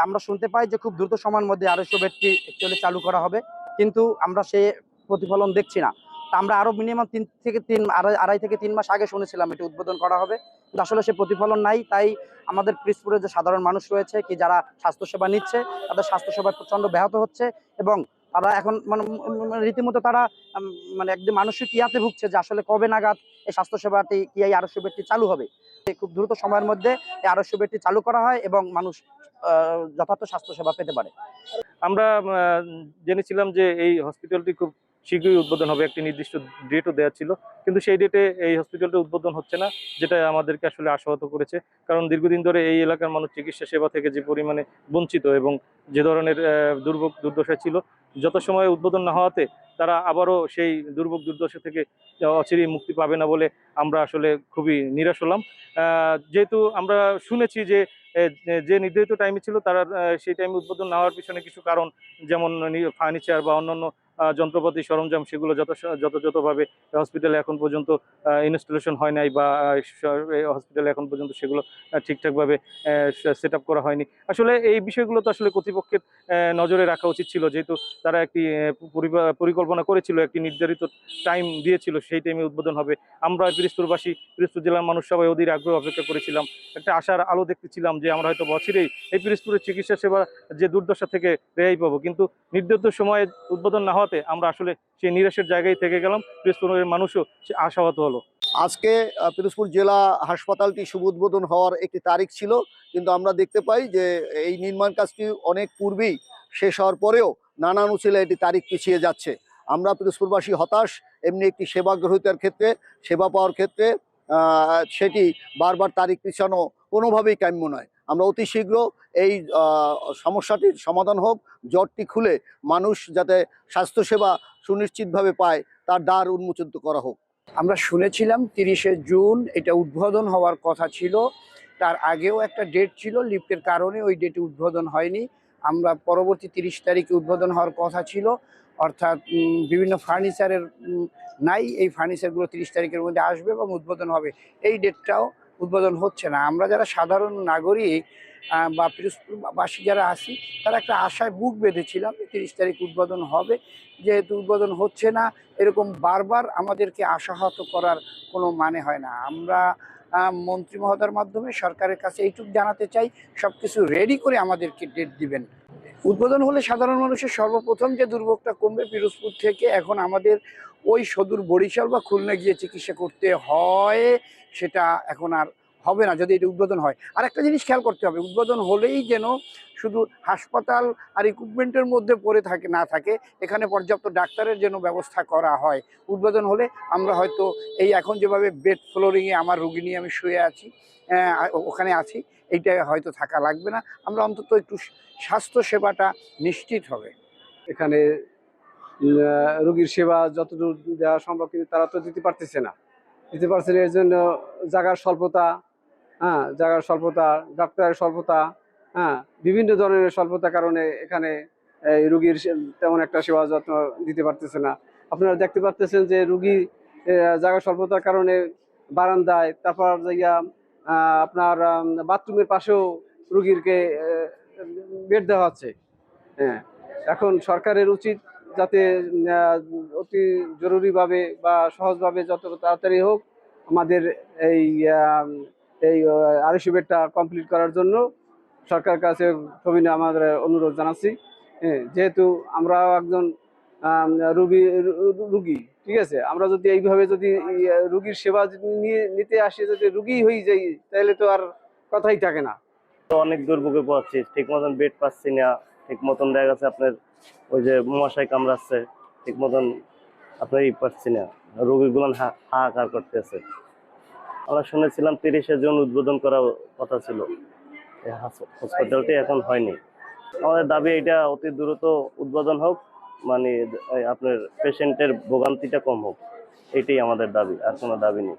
আমরা শুনতে পাই যে খুব দ্রুত সময়ের মধ্যে 250 বেডটি অ্যাকচুয়ালি চালু করা হবে, কিন্তু আমরা সে প্রতিফলন দেখছি না। তা আমরা আরো মিনিমাম 2.5 থেকে 3 মাস আগে শুনেছিলাম এটি উদ্বোধন করা হবে, কিন্তু আসলে সে প্রতিফলন নাই। তাই আমাদের পিরোজপুরে যে সাধারণ মানুষ রয়েছে কি যারা স্বাস্থ্যসেবা নিচ্ছে, তাদের স্বাস্থ্যসেবা প্রচন্ড ব্যাহত হচ্ছে এবং তারা এখন রীতিমতো তারা মানে একদম মানসিক ইয়াতে ভুগছে যে আসলে কবে নাগাদ এই স্বাস্থ্যসেবাটি কি এই 250 বেডটি চালু হবে। খুব দ্রুত সময়ের মধ্যে এই 250 বেডটি চালু করা হয় এবং মানুষ যথার্থ স্বাস্থ্যসেবা পেতে পারে। আমরা জেনেছিলাম যে এই হসপিটালটি খুব শীঘ্রই উদ্বোধন হবে, একটি নির্দিষ্ট ডেটও দেওয়া ছিল, কিন্তু সেই ডেটে এই হসপিটালটা উদ্বোধন হচ্ছে না, যেটা আমাদেরকে আসলে আশাহত করেছে। কারণ দীর্ঘদিন ধরে এই এলাকার মানুষ চিকিৎসা সেবা থেকে যে পরিমাণে বঞ্চিত এবং যে ধরনের দুর্ভোগ দুর্দশা ছিল, যত সময় উদ্বোধন না হওয়াতে তারা আবারও সেই দুর্ভোগ দুর্দশা থেকে অচিরেই মুক্তি পাবে না বলে আমরা আসলে খুবই নিরাশ হলাম। যেহেতু আমরা শুনেছি যে যে নির্ধারিত টাইমে ছিল তারা সেই টাইমে উদ্বোধন না হওয়ার পিছনে কিছু কারণ, যেমন ফার্নিচার বা অন্যান্য যন্ত্রপাতি সরঞ্জাম সেগুলো যথাযথভাবে হসপিটালে এখন পর্যন্ত ইনস্টলেশন হয় নাই বা হসপিটালে এখন পর্যন্ত সেগুলো ঠিকঠাকভাবে সেট আপ করা হয়নি। আসলে এই বিষয়গুলো তো আসলে কর্তৃপক্ষের নজরে রাখা উচিত ছিল, যেহেতু তারা একটি পরিকল্পনা করেছিল, একটি নির্ধারিত টাইম দিয়েছিল, সেই টাইমে উদ্বোধন হবে। আমরা পিরোজপুরবাসী, পিরোজপুর জেলার মানুষ সবাই অধীর আগ্রহ অপেক্ষা করেছিলাম, একটা আশার আলো দেখতেছিলাম যে আমরা হয়তো বছরেই এই পিরোজপুরের চিকিৎসা সেবা যে দুর্দশা থেকে রেহাই পাবো, কিন্তু নির্ধারিত সময়ে উদ্বোধন না হওয়াতে আমরা আসলে সেই নিরাশের জায়গায় থেকে গেলাম। পিরোজপুরের মানুষও সে আশাহত হলো। আজকে পিরোজপুর জেলা হাসপাতালটি শুভ উদ্বোধন হওয়ার একটি তারিখ ছিল, কিন্তু আমরা দেখতে পাই যে এই নির্মাণ কাজটি অনেক পূর্বেই শেষ হওয়ার পরেও নানান উচিলে এটি তারিখ পিছিয়ে যাচ্ছে। আমরা পিরোজপুরবাসী হতাশ। এমনি একটি সেবা গ্রহীতার ক্ষেত্রে, সেবা পাওয়ার ক্ষেত্রে সেটি বারবার তারিখ পিছানো কোনোভাবেই কাম্য নয়। আমরা অতি শীঘ্র এই সমস্যাটির সমাধান হোক, জটটি খুলে মানুষ যাতে স্বাস্থ্যসেবা সুনিশ্চিতভাবে পায় তার দ্বার উন্মোচিত করা হোক। আমরা শুনেছিলাম 30শে জুন এটা উদ্বোধন হওয়ার কথা ছিল, তার আগেও একটা ডেট ছিল, লিফটের কারণে ওই ডেটে উদ্বোধন হয়নি। আমরা পরবর্তী 30 তারিখে উদ্বোধন হওয়ার কথা ছিল, অর্থাৎ বিভিন্ন ফার্নিচারের নাই, এই ফার্নিচারগুলো 30 তারিখের মধ্যে আসবে এবং উদ্বোধন হবে। এই ডেটটাও উদ্বোধন হচ্ছে না। আমরা যারা সাধারণ নাগরিক বা পিরোজপুরবাসী যারা আছি, তারা একটা আশায় বুক বেঁধেছিলাম যে 30 তারিখ উদ্বোধন হবে। যেহেতু উদ্বোধন হচ্ছে না, এরকম বারবার আমাদেরকে আশাহত করার কোনো মানে হয় না। আমরা মন্ত্রী মহোদয়ের মাধ্যমে সরকারের কাছে এইটুকু জানাতে চাই, সব কিছু রেডি করে আমাদেরকে ডেট দিবেন। উদ্বোধন হলে সাধারণ মানুষের সর্বপ্রথম যে দুর্ভোগটা কমবে, পিরোজপুর থেকে এখন আমাদের ওই সদূর বরিশাল বা খুলনা গিয়ে চিকিৎসা করতে হয়, সেটা এখন আর হবে না যদি এটা উদ্বোধন হয়। আর একটা জিনিস খেয়াল করতে হবে, উদ্বোধন হলেই যেন শুধু হাসপাতাল আর ইকুইপমেন্টের মধ্যে পড়ে না থাকে, এখানে পর্যাপ্ত ডাক্তারের যেন ব্যবস্থা করা হয়। উদ্বোধন হলে আমরা হয়তো এই এখন যেভাবে বেড ফ্লোরিংয়ে আমার রুগী নিয়ে আমি শুয়ে আছি, ওখানে আছি, এইটা হয়তো থাকা লাগবে না। আমরা অন্তত একটু স্বাস্থ্য সেবাটা নিশ্চিত হবে। এখানে রোগীর সেবা যতদূর দেওয়া সম্ভব, কিন্তু তারা তো দিতে পারছে না। এর জন্য জায়গার স্বল্পতা, জায়গার স্বল্পতা, ডাক্তারের স্বল্পতা, বিভিন্ন ধরনের স্বল্পতার কারণে এখানে রোগীর তেমন একটা সেবা যত্ন দিতে পারতেছে না। আপনারা দেখতে পাচ্ছেন যে রোগী জায়গার স্বল্পতার কারণে বারান্দায়, তারপর আপনার বাথরুমের পাশেও রোগীকে বেড দেওয়া হচ্ছে। এখন সরকারের উচিত যাতে অতি জরুরিভাবে বা সহজভাবে যত তাড়াতাড়ি হোক আমাদের এই 250 বেডটা কমপ্লিট করার জন্য সরকারের কাছে সবিনয় আমাদের অনুরোধ জানাচ্ছি। যেহেতু আমরা একজন রুগী, ঠিক আছে, আমরা যদি এইভাবে যদি রুগীর সেবা নিতে আসি, যদি রুগী হয়ে যাই, তাহলে তো আর কথাই থাকে না। অনেক দুর্ভোগে পাচ্ছি, ঠিক মতন বেড পাচ্ছি না, ঠিক মতন দেখা যাচ্ছে আপনার ওই যে মশাই কামড়াচ্ছে, ঠিক মতন আপনার পাচ্ছি না, রোগীগুলো হাহাকার করতেছে। আমরা শুনেছিলাম 30শে জুন উদ্বোধন করার কথা ছিল, হসপিটালটি এখন হয়নি। আমাদের দাবি এটা অতি দ্রুত উদ্বোধন হোক, মানে আপনার পেশেন্টের ভোগান্তিটা কম হোক, এটাই আমাদের দাবি, আর কোনো দাবি নেই।